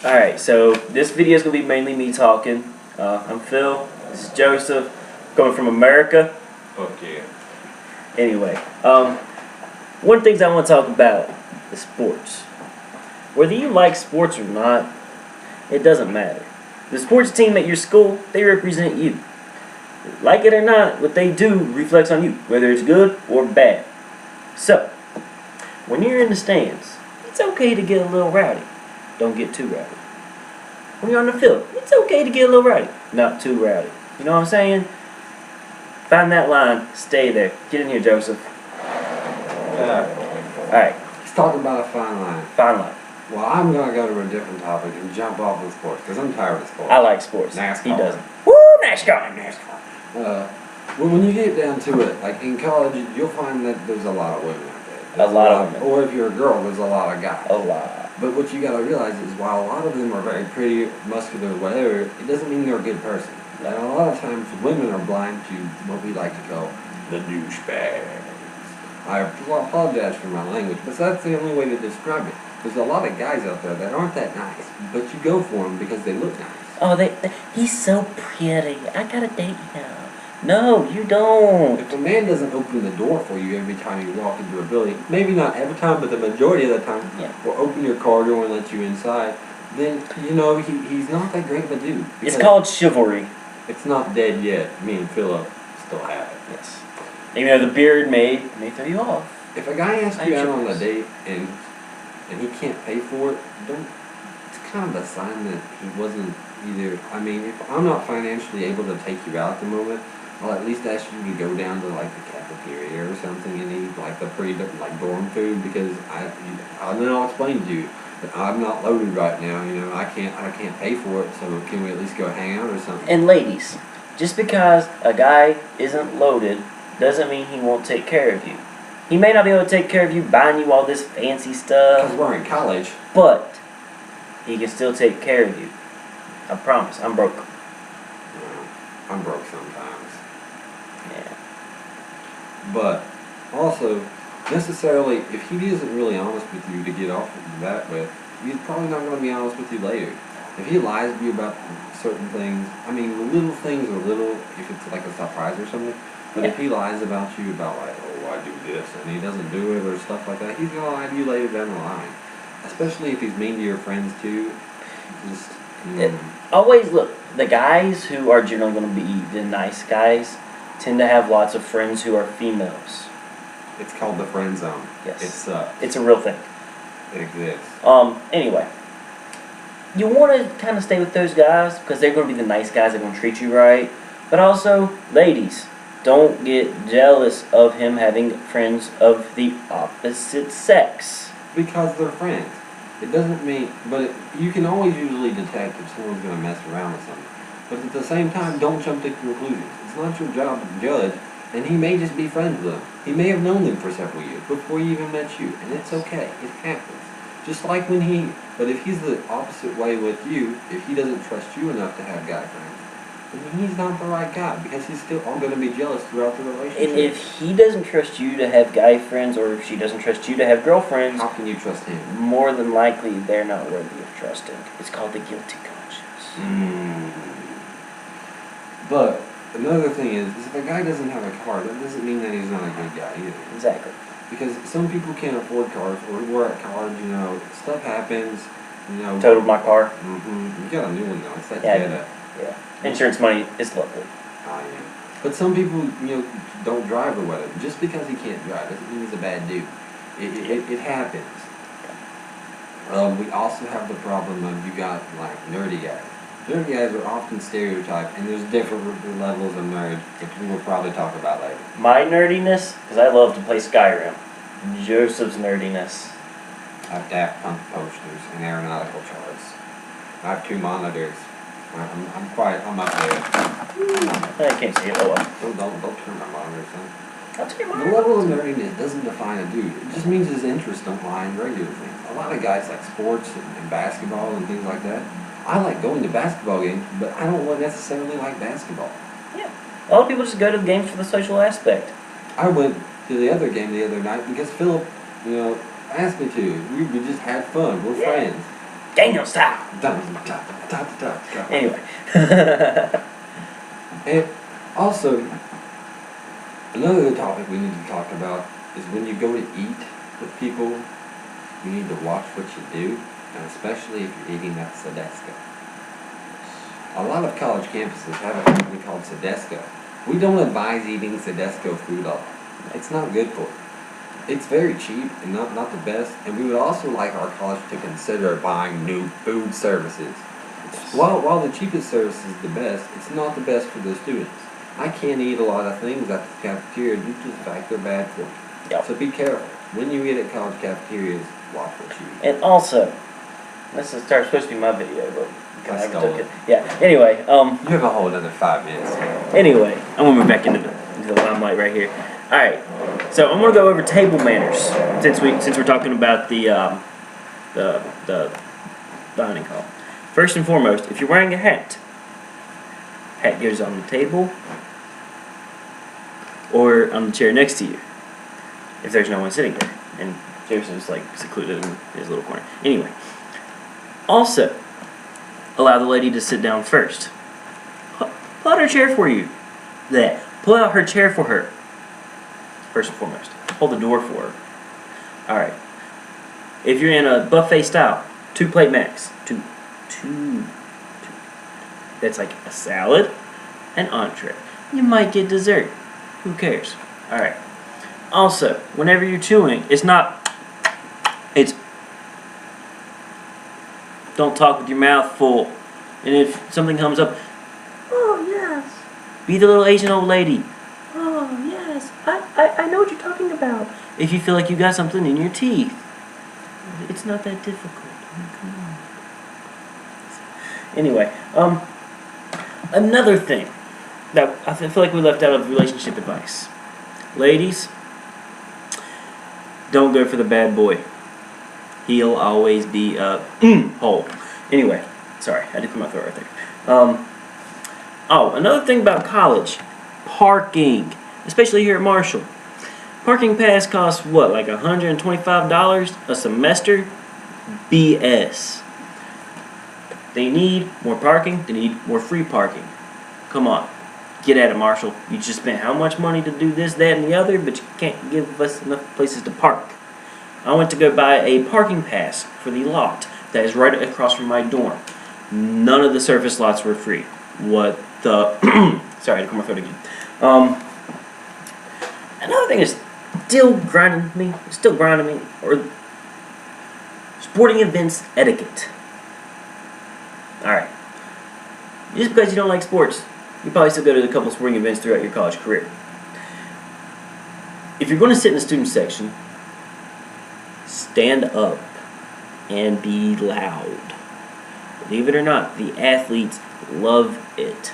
Alright, so this video is going to be mainly me talking. I'm Phil. This is Joseph, coming from America. Fuck yeah. Anyway, one of the things I want to talk about is sports. Whether you like sports or not, it doesn't matter. The sports team at your school, they represent you. Like it or not, what they do reflects on you, whether it's good or bad. So, when you're in the stands, it's okay to get a little rowdy. Don't get too rowdy. When you're on the field, it's okay to get a little rowdy. Not too rowdy. You know what I'm saying? Find that line. Stay there. Get in here, Joseph. Alright. He's talking about a fine line. Fine line. Well, I'm going to go to a different topic and jump off of sports because I'm tired of sports. I like sports. NASCAR. He doesn't. Woo! NASCAR! Well, when you get down to it, like in college, you'll find that there's a lot of women out there. A lot of women. Or if you're a girl, there's a lot of guys. A lot. But what you got to realize is while a lot of them are very pretty, muscular, whatever, it doesn't mean they're a good person. And a lot of times women are blind to what we like to call the douchebag. I apologize for my language, but that's the only way to describe it. There's a lot of guys out there that aren't that nice, but you go for them because they look nice. Oh, he's so pretty. I gotta date him. No, you don't. If a man doesn't open the door for you every time you walk into a building, maybe not every time, but the majority of the time, or open your car door and let you inside, then, you know, he's not that great of a dude. It's called chivalry. It's not dead yet. Me and Philip still have it. Yes. Even though the beard may throw you off. If a guy asks you out on a date and he can't pay for it, it's kind of a sign that he wasn't either. I mean, if I'm not financially able to take you out at the moment, I'll at least ask you to go down to like the cafeteria or something and eat like the dorm food because I'll explain to you that I'm not loaded right now. You know, I can't pay for it. So can we at least go hang out or something? And ladies, just because a guy isn't loaded doesn't mean he won't take care of you. He may not be able to take care of you buying you all this fancy stuff. Because we're in college. But he can still take care of you. I promise. I'm broke. Well, I'm broke sometimes. Yeah. But also, necessarily, if he isn't really honest with you to get off of that with, he's probably not going to be honest with you later. If he lies to you about certain things, I mean, the little things are little if it's like a surprise or something. But if he lies about you about like, oh, I do this, and he doesn't do it or stuff like that, he's going to lie to you later down the line. Especially if he's mean to your friends too. Just, always look, the guys who are generally going to be the nice guys tend to have lots of friends who are females. It's called the friend zone. Yes. It sucks. It's a real thing. It exists. Anyway. You want to kind of stay with those guys because they're going to be the nice guys. They're going to treat you right. But also, ladies, don't get jealous of him having friends of the opposite sex. Because they're friends. It doesn't mean, but you can always usually detect if someone's going to mess around with something. But at the same time, don't jump to conclusions. It's not your job to judge, and he may just be friends with them. He may have known them for several years before he even met you, and it's okay. It happens. Just like but if he's the opposite way with you, if he doesn't trust you enough to have guy friends, then he's not the right guy because he's still all going to be jealous throughout the relationship. And if he doesn't trust you to have guy friends, or if she doesn't trust you to have girlfriends, how can you trust him? More than likely, they're not worthy of trusting. It's called the guilty conscience. But another thing is if a guy doesn't have a car, that doesn't mean that he's not a good guy either. Exactly. Because some people can't afford cars, or we're at college, you know, stuff happens, you know. Totaled my car. You got a new one though. It's that Jetta. Yeah. Insurance money is lovely. Yeah. But some people, you know, don't drive or whatever. Just because he can't drive doesn't mean he's a bad dude. It happens. We also have the problem of you got like nerdy guys. Nerdy guys are often stereotyped, and there's different levels of nerd, which we will probably talk about later. My nerdiness, because I love to play Skyrim. Joseph's nerdiness. I have Daft Punk posters and aeronautical charts. I have 2 monitors. I'm up there. I can't see it. Oh well. Don't turn my monitors on. I'll turn my The level of nerdiness doesn't define a dude. It just means his interests don't lie in regular things. A lot of guys like sports and basketball and things like that. I like going to basketball games, but I don't necessarily like basketball. Yeah. A lot of people just go to the games for the social aspect. I went to the other game the other night because Philip, you know, asked me to. We just had fun. We're friends. Daniel style. Anyway. And also, another topic we need to talk about is when you go to eat with people, you need to watch what you do, and especially if you're eating at Sedesco. A lot of college campuses have a company called Sedesco. We don't advise eating Sedesco food off. It's not good for you. It's very cheap and not the best, and we would also like our college to consider buying new food services. While the cheapest service is the best, it's not the best for the students. I can't eat a lot of things at the cafeteria due to the fact they're bad for you. Yep. So be careful. When you eat at college cafeterias, watch what you eat. And also, this is supposed to be my video, but I never stole took it. it. Yeah. Anyway, You have a whole another 5 minutes. Anyway, I'm gonna move back into the limelight right here. All right. So I'm gonna go over table manners since we're talking about the dining hall. First and foremost, if you're wearing a hat goes on the table or on the chair next to you. If there's no one sitting there, and Jason's like secluded in his little corner. Anyway, also allow the lady to sit down first. Pull out her chair for you. Pull out her chair for her. First and foremost, hold the door for her. All right. If you're in a buffet style, 2 plate max. Two. That's like a salad, an entree. You might get dessert. Who cares? All right. Also, whenever you're chewing, it's don't talk with your mouth full. And if something comes up, oh yes, be the little Asian old lady. Oh yes, I know what you're talking about. If you feel like you got something in your teeth, it's not that difficult. I mean, come on. Anyway, another thing that I feel like we left out of relationship advice. Ladies, don't go for the bad boy. He'll always be a hole. Anyway, sorry, I had to clear my throat right there. Another thing about college, parking, especially here at Marshall. Parking pass costs what, like $125 a semester? BS. They need more parking. They need more free parking. Come on. Get at it, Marshall. You just spent how much money to do this, that, and the other, but you can't give us enough places to park. I went to go buy a parking pass for the lot that is right across from my dorm. None of the surface lots were free. What the... Sorry, I had to clear my throat again. Another thing is still grinding me, or sporting events etiquette. Alright. Just because you don't like sports, you probably still go to a couple of sporting events throughout your college career. If you're going to sit in the student section, stand up and be loud. Believe it or not, the athletes love it.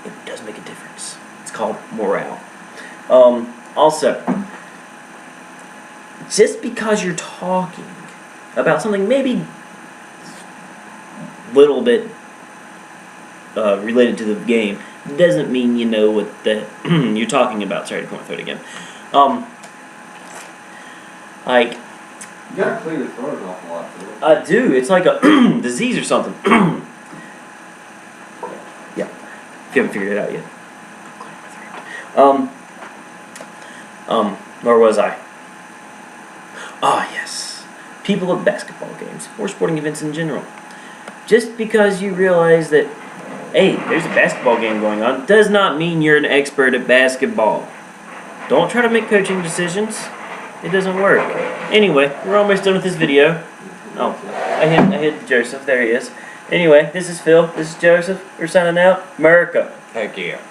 It does make a difference. It's called morale. Also, just because you're talking about something maybe a little bit related to the game doesn't mean you know what you're talking about. Sorry to clear my throat again. Like, You gotta clear your throat an awful lot for it. I do. It's like a disease or something. Yeah. If you haven't figured it out yet. Where was I? Ah, yes. People at basketball games or sporting events in general. Just because you realize that, hey, there's a basketball game going on, does not mean you're an expert at basketball. Don't try to make coaching decisions. It doesn't work. Anyway, we're almost done with this video. Oh, I hit Joseph. There he is. Anyway, this is Phil. This is Joseph. We're signing out. America. Heck yeah.